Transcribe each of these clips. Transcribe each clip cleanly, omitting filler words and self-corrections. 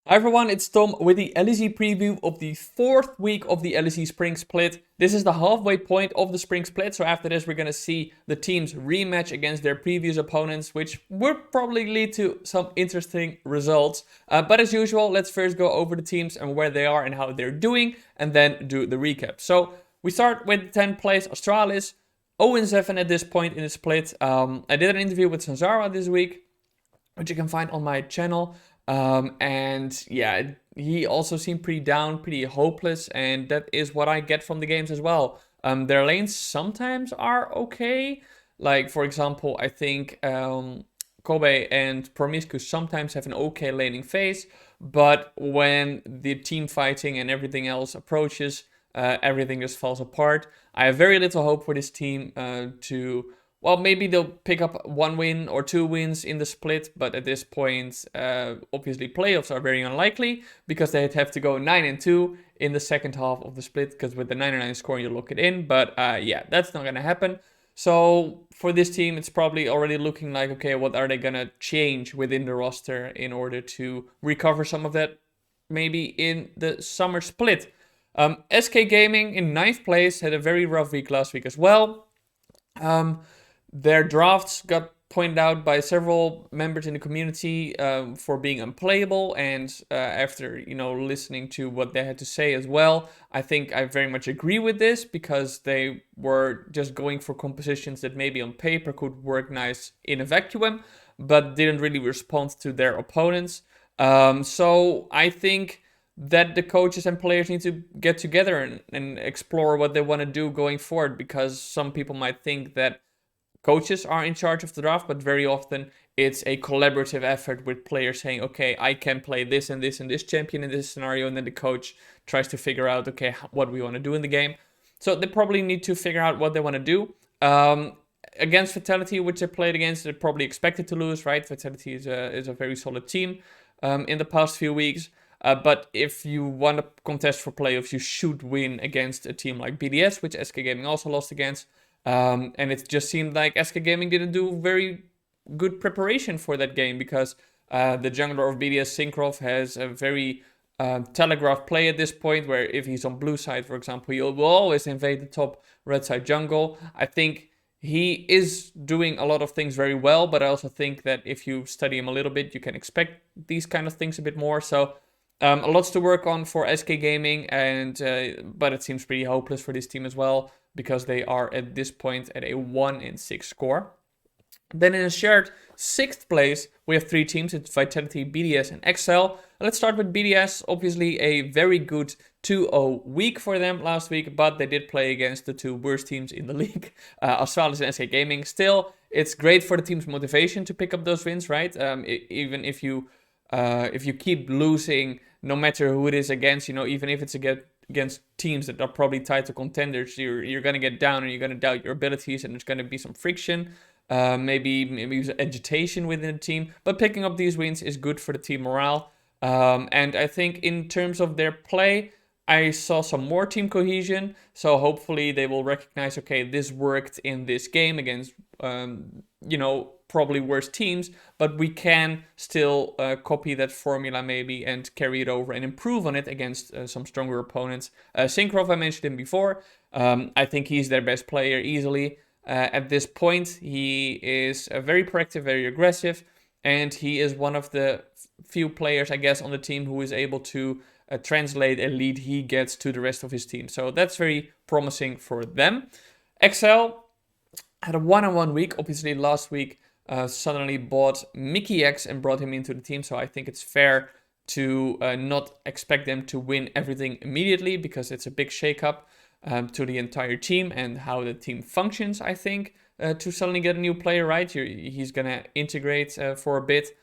Hi everyone, it's Tom with the LEC preview of the fourth week of the LEC Spring Split. This is the halfway point of the Spring Split, so after this we're going to see the teams rematch against their previous opponents, which will probably lead to some interesting results. But as usual, let's first go over the teams and where they are and how they're doing, and then do the recap. So we start with 10th place Astralis, 0-7 at this point in the split. I did an interview with Sanzara this week, which you can find on my channel. And yeah, he also seemed pretty down, pretty hopeless, and that is what I get from the games as well. Their lanes sometimes are okay. Like, for example, I think Kobe and Promiscuous sometimes have an okay laning phase, but when the team fighting and everything else approaches, everything just falls apart. I have very little hope for this team well, maybe they'll pick up 1 win or 2 wins in the split, but at this point, obviously playoffs are very unlikely because they'd have to go 9-2 in the second half of the split, because with the 99 score you lock it in. But yeah, that's not going to happen. So for this team, it's probably already looking like, okay, what are they going to change within the roster in order to recover some of that maybe in the summer split. SK Gaming in 9th place had a very rough week last week as well. Their drafts got pointed out by several members in the community for being unplayable, and after listening to what they had to say as well, I think I very much agree with this, because they were just going for compositions that maybe on paper could work nice in a vacuum, but didn't really respond to their opponents. So I think that the coaches and players need to get together and explore what they want to do going forward, because some people might think that coaches are in charge of the draft, but very often it's a collaborative effort with players saying, okay, I can play this and this and this champion in this scenario, and then the coach tries to figure out, okay, what we want to do in the game. So they probably need to figure out what they want to do. Against Vitality, which they played against, they're probably expected to lose, right? Vitality is a very solid team in the past few weeks. But if you want to contest for playoffs, you should win against a team like BDS, which SK Gaming also lost against. And it just seemed like SK Gaming didn't do very good preparation for that game, because the jungler of BDS, Synkrov, has a very telegraphed play at this point, where if he's on blue side, for example, he will always invade the top red side jungle. I think he is doing a lot of things very well, but I also think that if you study him a little bit, you can expect these kind of things a bit more. So lots to work on for SK Gaming, and but it seems pretty hopeless for this team as well, because they are at this point at a 1-6 score. Then in a shared 6th place, we have 3 teams. It's Vitality, BDS, and XL. Let's start with BDS. Obviously a very good 2-0 week for them last week, but they did play against the 2 worst teams in the league, Astralis and SK Gaming. Still, it's great for the team's motivation to pick up those wins, right? Even if you keep losing, no matter who it is against, even if it's against teams that are probably tied to contenders, you're going to get down and you're going to doubt your abilities, and there's going to be some friction, maybe agitation within the team. But picking up these wins is good for the team morale. And I think in terms of their play, I saw some more team cohesion. So hopefully they will recognize, okay, this worked in this game against, probably worse teams, but we can still copy that formula maybe and carry it over and improve on it against some stronger opponents. Synkrov, I mentioned him before. I think he's their best player easily. At this point, he is very proactive, very aggressive, and he is one of the few players, I guess, on the team who is able to translate a lead he gets to the rest of his team. So that's very promising for them. XL had a 1-on-1 week. Obviously, last week suddenly bought Mickey X and brought him into the team. So I think it's fair to not expect them to win everything immediately, because it's a big shakeup to the entire team and how the team functions, I think, to suddenly get a new player, right? He's going to integrate for a bit.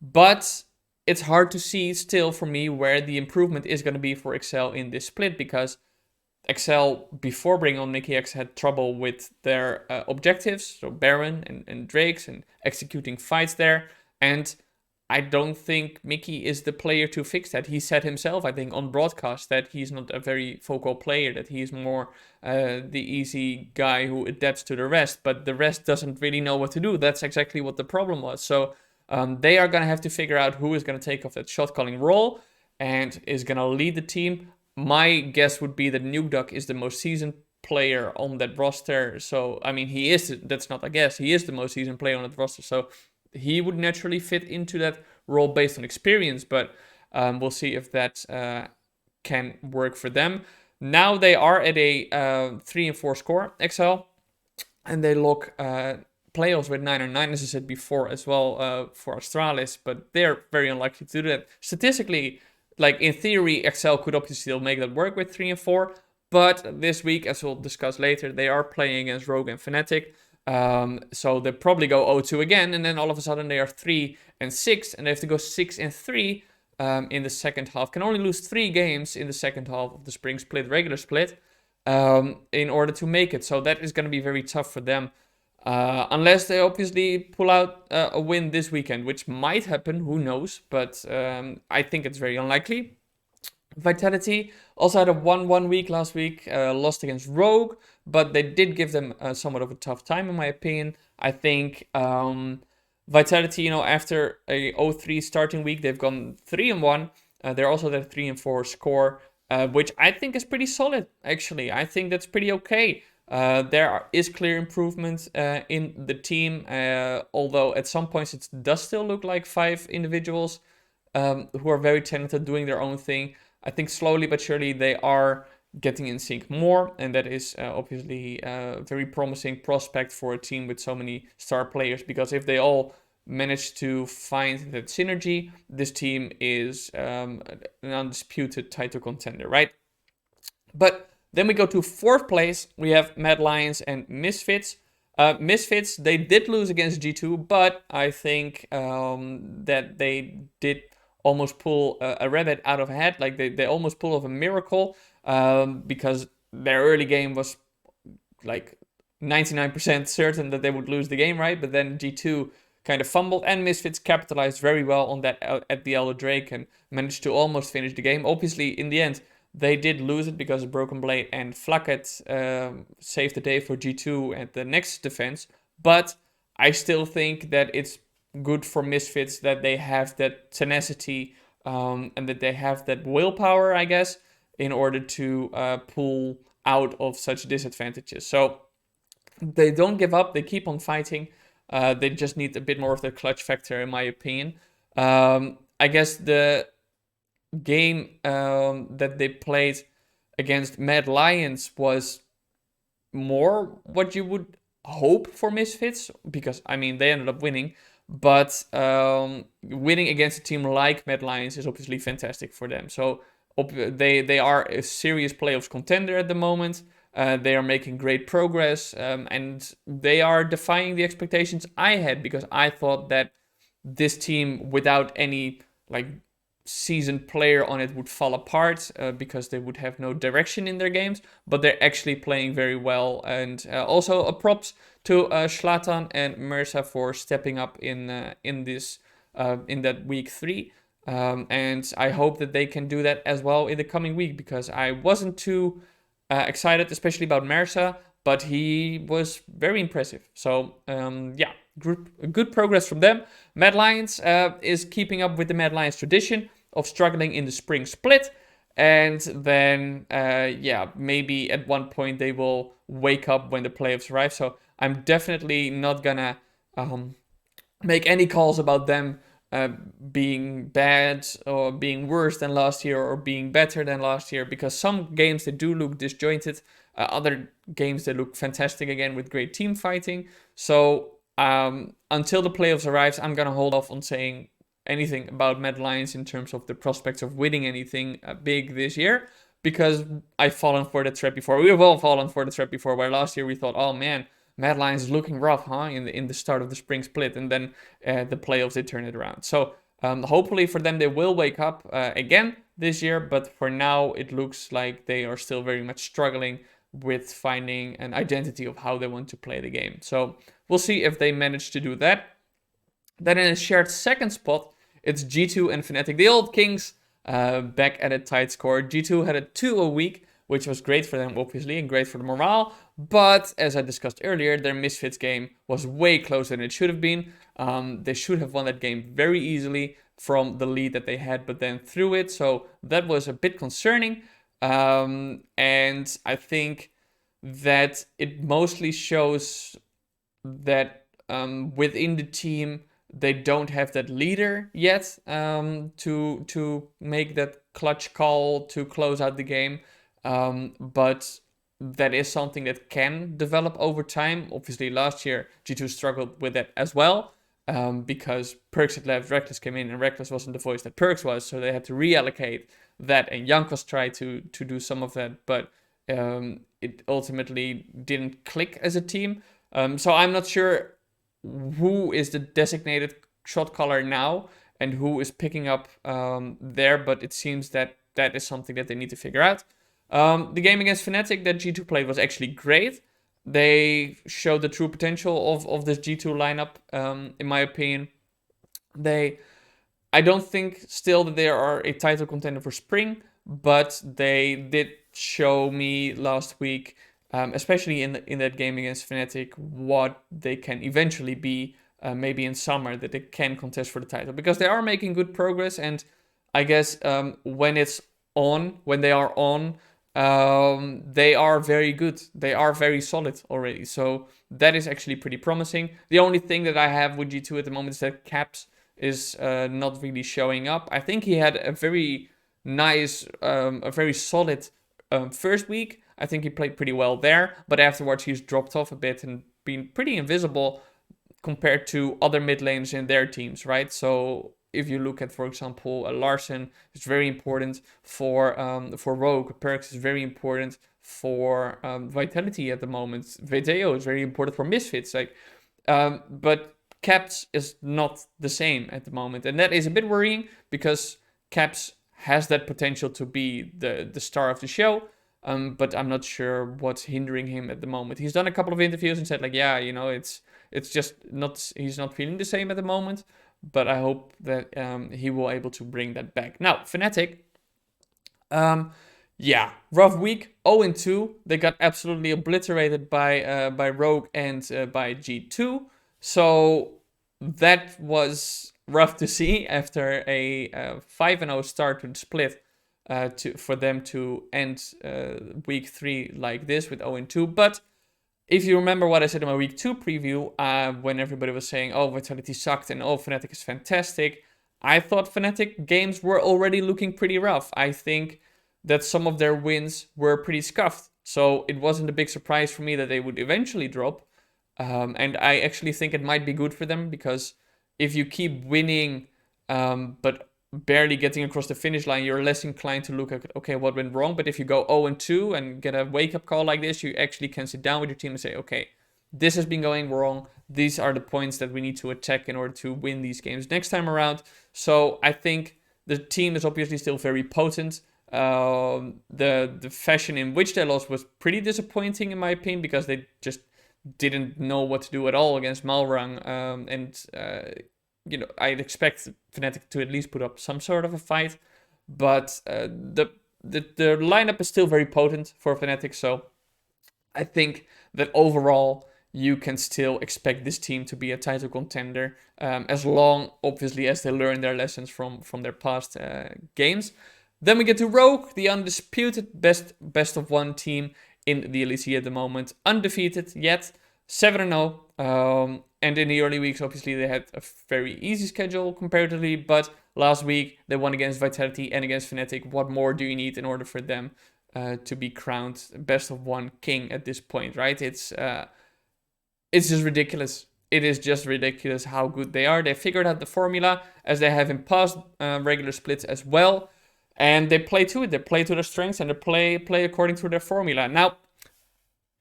But it's hard to see still for me where the improvement is going to be for XL in this split, because XL, before bringing on Mickey X, had trouble with their objectives, so Baron and Drakes, and executing fights there. And I don't think Mickey is the player to fix that. He said himself, I think, on broadcast that he's not a very focal player, that he's more the easy guy who adapts to the rest, but the rest doesn't really know what to do. That's exactly what the problem was. So They are going to have to figure out who is going to take off that shot calling role and is going to lead the team. My guess would be that Nukeduck is the most seasoned player on that roster. So, I mean, he is, that's not a guess, he is the most seasoned player on that roster. So he would naturally fit into that role based on experience, but we'll see if that can work for them. Now they are at a 3-4 score, XL, and they lock playoffs with 9-9, as I said before, as well for Astralis, but they're very unlikely to do that. Statistically, like in theory, XL could obviously still make that work with 3-4, but this week, as we'll discuss later, they are playing against Rogue and Fnatic. So they probably go 0-2 again, and then all of a sudden they are 3-6, and they have to go 6-3 in the second half. Can only lose 3 games in the second half of the spring split, regular split, in order to make it. So that is going to be very tough for them. Unless they obviously pull out a win this weekend, which might happen, who knows, but I think it's very unlikely. Vitality also had a 1-1 week last week, lost against Rogue, but they did give them somewhat of a tough time, in my opinion. I think Vitality, after a 0-3 starting week, they've gone 3-1. They're also at a 3-4 score, which I think is pretty solid, actually. I think that's pretty okay. There is clear improvement in the team, although at some points it does still look like 5 individuals who are very talented doing their own thing. I think slowly but surely they are getting in sync more, and that is obviously a very promising prospect for a team with so many star players, because if they all manage to find that synergy, this team is an undisputed title contender, right? But then we go to 4th place. We have Mad Lions and Misfits. Misfits, they did lose against G2, but I think that they did almost pull a rabbit out of a hat. Like they almost pulled off a miracle because their early game was like 99% certain that they would lose the game, right? But then G2 kind of fumbled, and Misfits capitalized very well on that at the Elder Drake and managed to almost finish the game. Obviously, in the end, they did lose it because of Broken Blade and Flacket saved the day for G2 at the next defense. But I still think that it's good for Misfits that they have that tenacity and that they have that willpower, I guess, in order to pull out of such disadvantages. So they don't give up. They keep on fighting. They just need a bit more of the clutch factor, in my opinion. I guess the game that they played against Mad Lions was more what you would hope for Misfits, because I mean they ended up winning, but winning against a team like Mad Lions is obviously fantastic for them. So they are a serious playoffs contender at the moment. They are making great progress, and they are defying the expectations I had, because I thought that this team without any like seasoned player on it would fall apart because they would have no direction in their games, but they're actually playing very well. And also a props to Zlatan and Mersa for stepping up in that week 3. And I hope that they can do that as well in the coming week, because I wasn't too excited, especially about Mersa, but he was very impressive. So yeah, good progress from them. Mad Lions is keeping up with the Mad Lions tradition of struggling in the spring split, and then yeah, maybe at one point they will wake up when the playoffs arrive. So I'm definitely not gonna make any calls about them being bad or being worse than last year or being better than last year, because some games they do look disjointed, other games they look fantastic again with great team fighting. So until the playoffs arrives, I'm gonna hold off on saying anything about Mad Lions in terms of the prospects of winning anything big this year, because I've fallen for the trap before. We've all fallen for the trap before, where last year we thought, oh man, Mad Lions is looking rough, huh? In the start of the spring split, and then the playoffs they turn it around. So hopefully for them they will wake up again this year, but for now it looks like they are still very much struggling with finding an identity of how they want to play the game. So we'll see if they manage to do that. Then in a shared second spot, it's G2 and Fnatic, the old kings, back at a tight score. G2 had a 2-0 week, which was great for them, obviously, and great for the morale. But as I discussed earlier, their Misfits game was way closer than it should have been. They should have won that game very easily from the lead that they had, but then threw it. So that was a bit concerning. And I think that it mostly shows that within the team they don't have that leader yet to make that clutch call to close out the game. But that is something that can develop over time. Obviously, last year G2 struggled with that as well. Because Perks had left, Reckless came in, and Reckless wasn't the voice that Perks was, so they had to reallocate that, and Jankos tried to do some of that, but it ultimately didn't click as a team. So I'm not sure who is the designated shot caller now and who is picking up there, but it seems that that is something that they need to figure out. The game against Fnatic that G2 played was actually great. They showed the true potential of this G2 lineup, in my opinion. I don't think still that they are a title contender for Spring, but they did show me last week, especially in that game against Fnatic, what they can eventually be, maybe in summer, that they can contest for the title. Because they are making good progress, and I guess when they are on, they are very good. They are very solid already. So that is actually pretty promising. The only thing that I have with G2 at the moment is that Caps is not really showing up. I think he had a very nice, a very solid first week. I think he played pretty well there, but afterwards he's dropped off a bit and been pretty invisible compared to other mid laners in their teams, right? So if you look at, for example, Larsen, it's very important for Rogue. Perks is very important for Vitality at the moment. Veteo is very important for Misfits. But Caps is not the same at the moment, and that is a bit worrying because Caps has that potential to be the star of the show. But I'm not sure what's hindering him at the moment. He's done a couple of interviews and said it's just not, he's not feeling the same at the moment. But I hope that he will able to bring that back. Now, Fnatic, rough week, 0-2. They got absolutely obliterated by Rogue and by G2. So that was rough to see after a 5-0 start to the split, for them to end week 3 like this with 0-2. But if you remember what I said in my week 2 preview, when everybody was saying, oh, Vitality sucked and oh, Fnatic is fantastic, I thought Fnatic games were already looking pretty rough. I think that some of their wins were pretty scuffed. So it wasn't a big surprise for me that they would eventually drop. And I actually think it might be good for them, because if you keep winning, but barely getting across the finish line, you're less inclined to look at, okay, what went wrong. But if you go 0-2 and get a wake-up call like this, you actually can sit down with your team and say, okay, this has been going wrong. These are the points that we need to attack in order to win these games next time around. So I think the team is obviously still very potent. The fashion in which they lost was pretty disappointing in my opinion, because they just didn't know what to do at all against Malrang. I'd expect Fnatic to at least put up some sort of a fight, but the lineup is still very potent for Fnatic, so I think that overall you can still expect this team to be a title contender, as long, obviously, as they learn their lessons from their past games. Then we get to Rogue, the undisputed best of one team in the LEC at the moment, undefeated yet, 7-0. And in the early weeks, obviously, they had a very easy schedule comparatively, but last week they won against Vitality and against Fnatic. What more do you need in order for them to be crowned best of one king at this point, right? It's just ridiculous. It is just ridiculous how good they are. They figured out the formula, as they have in past regular splits as well, and they play to it. They play to their strengths, and they play according to their formula. Now,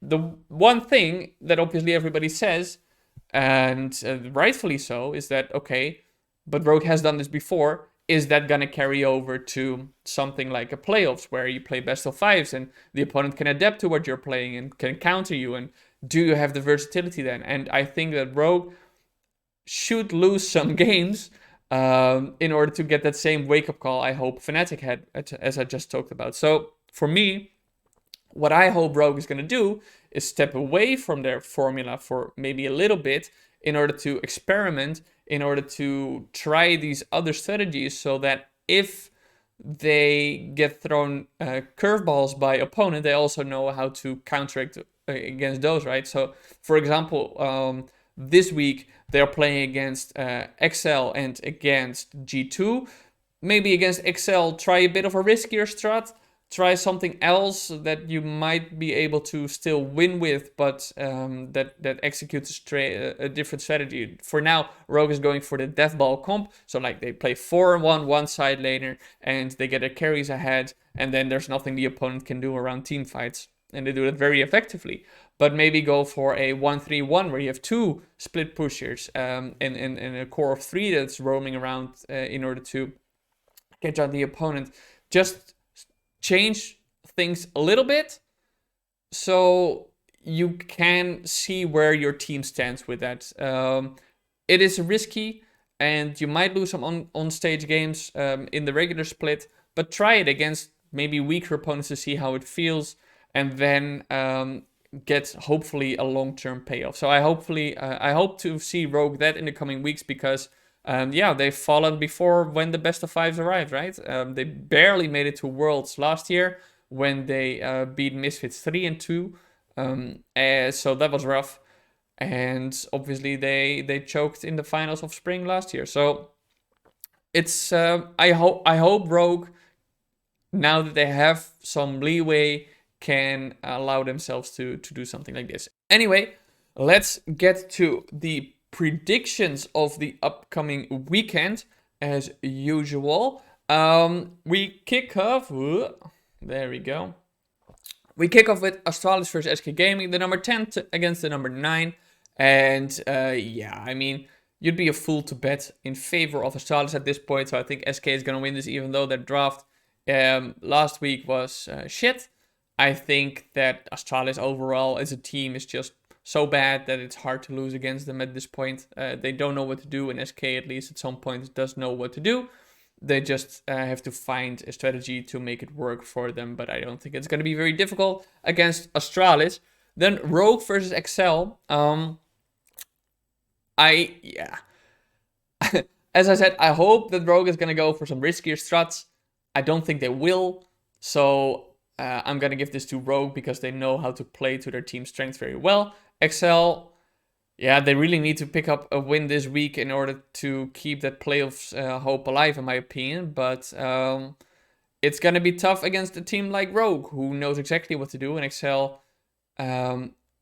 the one thing that obviously everybody says, and rightfully so, is that, okay, but Rogue has done this before. Is that going to carry over to something like a playoffs where you play best of fives and the opponent can adapt to what you're playing and can counter you? And do you have the versatility then? And I think that Rogue should lose some games in order to get that same wake-up call I hope Fnatic had, as I just talked about. So for me, What I hope Rogue is going to do is step away from their formula for maybe a little bit in order to experiment, in order to try these other strategies, so that if they get thrown curveballs by opponent, they also know how to counteract against those, right? So, for example, this week they're playing against XL and against G2. Maybe against XL, try a bit of a riskier strat. Try something else that you might be able to still win with, but that executes a different strategy. For now, Rogue is going for the death ball comp. So like they play 4-1 one side laner, and they get their carries ahead, and then there's nothing the opponent can do around team fights. And they do it very effectively. But maybe go for a 1-3-1 where you have two split pushers and a core of 3 that's roaming around in order to catch out the opponent. Just change things a little bit so you can see where your team stands with that. It is risky, and you might lose some on-stage games in the regular split, but try it against maybe weaker opponents to see how it feels, and then get hopefully a long-term payoff. So I hope to see Rogue that in the coming weeks, because they've fallen before when the best of fives arrived, right? They barely made it to Worlds last year when they beat Misfits 3-2. So that was rough. And obviously they choked in the finals of Spring last year. So it's I hope Rogue, now that they have some leeway, can allow themselves to do something like this. Anyway, let's get to the predictions of the upcoming weekend as usual. We kick off. There we go. We kick off with Astralis versus SK Gaming, the number 10 against the number 9. And I mean, you'd be a fool to bet in favor of Astralis at this point. So I think SK is going to win this, even though their draft last week was shit. I think that Astralis overall as a team is just so bad that it's hard to lose against them at this point. They don't know what to do, and SK at least at some point does know what to do. They just have to find a strategy to make it work for them, but I don't think it's going to be very difficult against Astralis. Then Rogue versus XL. As I said, I hope that Rogue is going to go for some riskier struts. I don't think they will, so I'm going to give this to Rogue because they know how to play to their team's strength very well. XL, they really need to pick up a win this week in order to keep that playoffs hope alive, in my opinion. But it's going to be tough against a team like Rogue, who knows exactly what to do. And XL,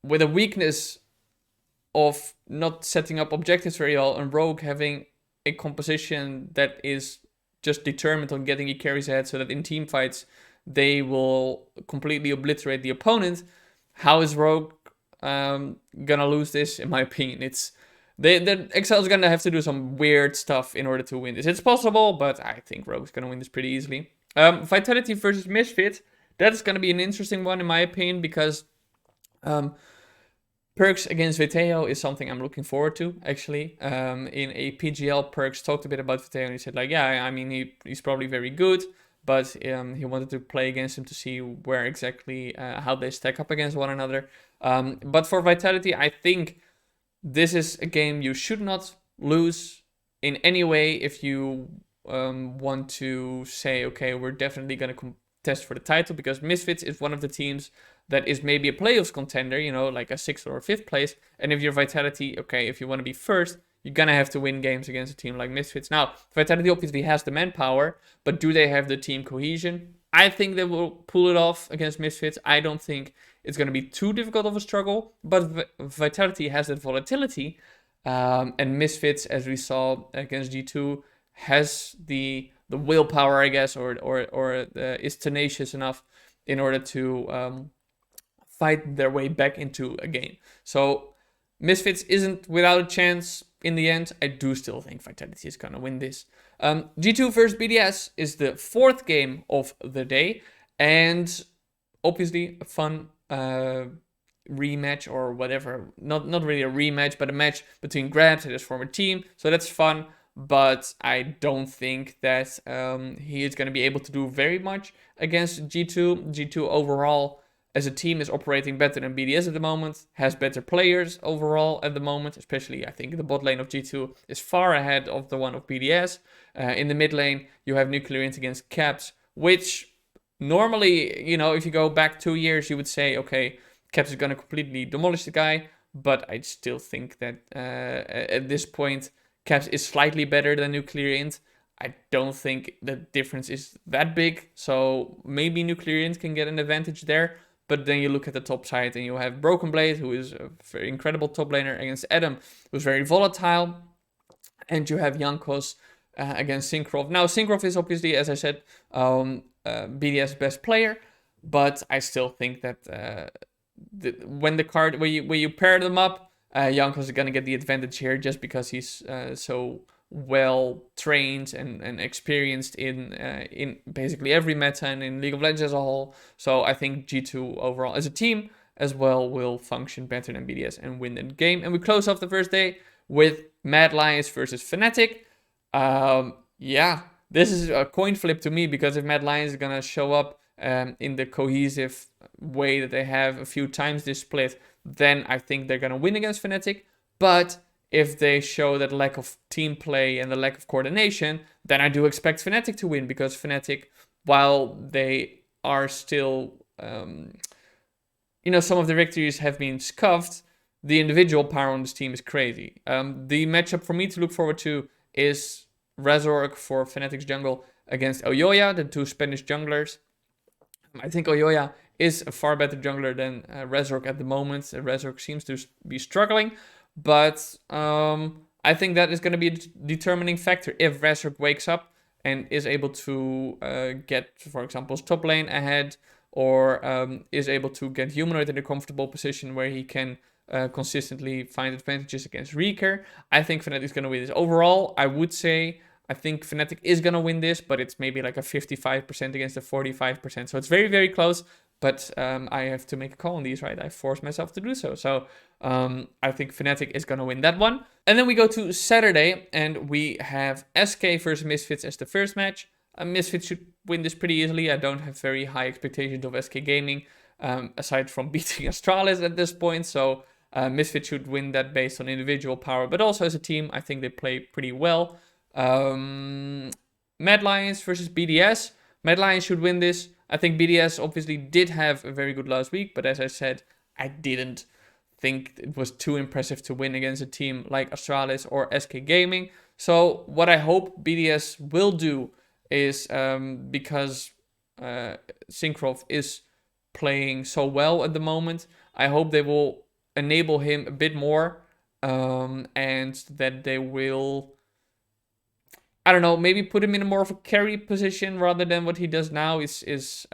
with a weakness of not setting up objectives very well, and Rogue having a composition that is just determined on getting the carries ahead so that in team fights they will completely obliterate the opponent. How is Rogue gonna lose this? In my opinion, it's the XL is gonna have to do some weird stuff in order to win this. It's possible, but I think Rogue's gonna win this pretty easily. Vitality versus Misfits. That's gonna be an interesting one in my opinion, because Perks against Viteo is something I'm looking forward to, actually. In a PGL, Perks talked a bit about Viteo, and he said, like, I mean, he's probably very good, but he wanted to play against him to see where exactly, how they stack up against one another. But for Vitality, I think this is a game you should not lose in any way if you want to say, okay, we're definitely going to contest for the title, because Misfits is one of the teams that is maybe a playoffs contender, like a 6th or 5th place. And if you're Vitality, okay, if you want to be first, you're going to have to win games against a team like Misfits. Now, Vitality obviously has the manpower, but do they have the team cohesion? I think they will pull it off against Misfits. I don't think it's going to be too difficult of a struggle, but Vitality has that volatility. And Misfits, as we saw against G2, has the willpower, I guess, or is tenacious enough in order to fight their way back into a game. So Misfits isn't without a chance in the end. I do still think Vitality is going to win this. G2 versus BDS is the 4th game of the day. And obviously a fun rematch or whatever. Not really a rematch, but a match between Grabs and his former team. So that's fun. But I don't think that he is going to be able to do very much against G2. G2 overall as a team is operating better than BDS at the moment, has better players overall at the moment, especially I think the bot lane of G2 is far ahead of the one of BDS. In the mid lane, you have Nuclear Int against Caps, which normally, you know, if you go back 2 years, you would say, okay, Caps is going to completely demolish the guy, but I still think that at this point, Caps is slightly better than Nuclear Int. I don't think the difference is that big, so maybe Nuclear Int can get an advantage there. But then you look at the top side and you have Broken Blade, who is a very incredible top laner, against Adam, who's very volatile. And you have Jankos against Syncroft. Now, Syncroft is obviously, as I said, BDS best player, but I still think that when you pair them up, Jankos is going to get the advantage here just because he's so well trained and experienced in basically every meta and in League of Legends as a whole. So I think G2 overall as a team as well will function better than BDS and win the game. And we close off the first day with Mad Lions versus Fnatic. Yeah, this is a coin flip to me, because if Mad Lions is gonna show up in the cohesive way that they have a few times this split, then I think they're gonna win against Fnatic. But if they show that lack of team play and the lack of coordination, then I do expect Fnatic to win, because Fnatic, while they are still, some of the victories have been scuffed, the individual power on this team is crazy. The matchup for me to look forward to is Razork for Fnatic's jungle against Oyoya, the two Spanish junglers. I think Oyoya is a far better jungler than Razork at the moment. Razork seems to be struggling, but I think that is going to be a determining factor if Razork wakes up and is able to get, for example, his top lane ahead, or is able to get Humanoid in a comfortable position where he can consistently find advantages against Reeker. I think Fnatic is going to win this. Overall, I would say I think Fnatic is going to win this, but it's maybe like a 55% against a 45%. So it's very, very close, but I have to make a call on these, right? I force myself to do so. So I think Fnatic is going to win that one. And then we go to Saturday, and we have SK versus Misfits as the first match. Misfits should win this pretty easily. I don't have very high expectations of SK Gaming, aside from beating Astralis at this point. So Misfits should win that based on individual power, but also as a team, I think they play pretty well. Mad Lions versus BDS. Mad Lions should win this. I think BDS obviously did have a very good last week, but as I said, I didn't think it was too impressive to win against a team like Astralis or SK Gaming. So what I hope BDS will do is, because Syncroft is playing so well at the moment, I hope they will enable him a bit more, and that they will, I don't know, maybe put him in a more of a carry position rather than what he does now. He's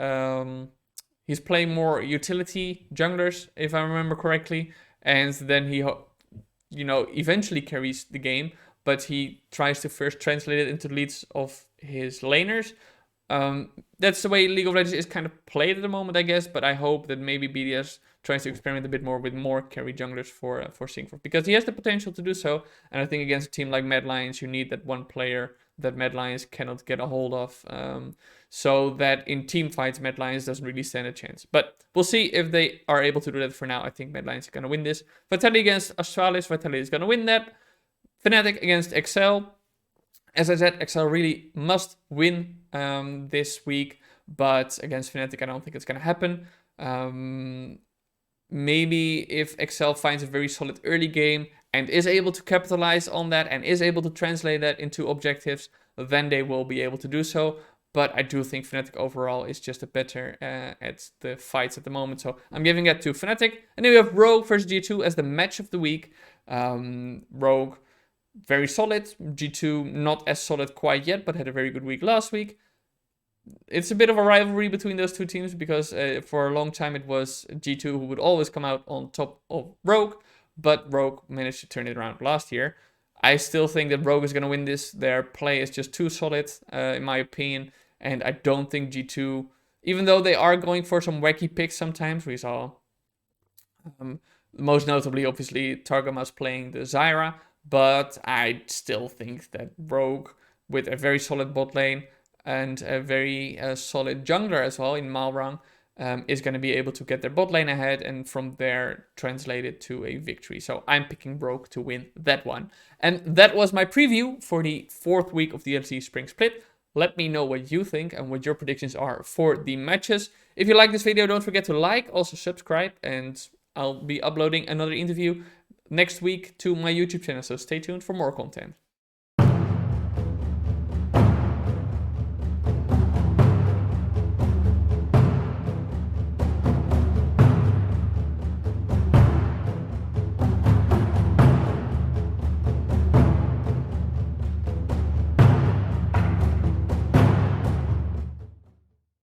playing more utility junglers, if I remember correctly, and then he, eventually carries the game, but he tries to first translate it into leads of his laners. That's the way League of Legends is kind of played at the moment, I guess, but I hope that maybe BDS tries to experiment a bit more with more carry junglers for Syncroft, because he has the potential to do so, and I think against a team like Mad Lions, you need that one player that Mad Lions cannot get a hold of, so that in team fights, Mad Lions doesn't really stand a chance. But we'll see if they are able to do that. For now, I think Mad Lions are going to win this. Vitality against Astralis, Vitality is going to win that. Fnatic against Excel. As I said, Excel really must win this week, but against Fnatic, I don't think it's going to happen. Maybe if Excel finds a very solid early game and is able to capitalize on that and is able to translate that into objectives, then they will be able to do so. But I do think Fnatic overall is just a better at the fights at the moment. So I'm giving that to Fnatic. And then we have Rogue versus G2 as the match of the week. Rogue, very solid. G2, not as solid quite yet, but had a very good week last week. It's a bit of a rivalry between those two teams, because for a long time it was G2 who would always come out on top of Rogue, but Rogue managed to turn it around last year. I still think that Rogue is going to win this. Their play is just too solid, in my opinion, and I don't think G2, even though they are going for some wacky picks sometimes, we saw most notably, obviously, Targamas playing the Zyra, but I still think that Rogue, with a very solid bot lane, and a very solid jungler as well in Malrang, is going to be able to get their bot lane ahead and from there translate it to a victory. So I'm picking Broke to win that one. And that was my preview for the 4th week of the LEC Spring Split. Let me know what you think and what your predictions are for the matches. If you like this video, don't forget to like, also subscribe, and I'll be uploading another interview next week to my YouTube channel, so stay tuned for more content.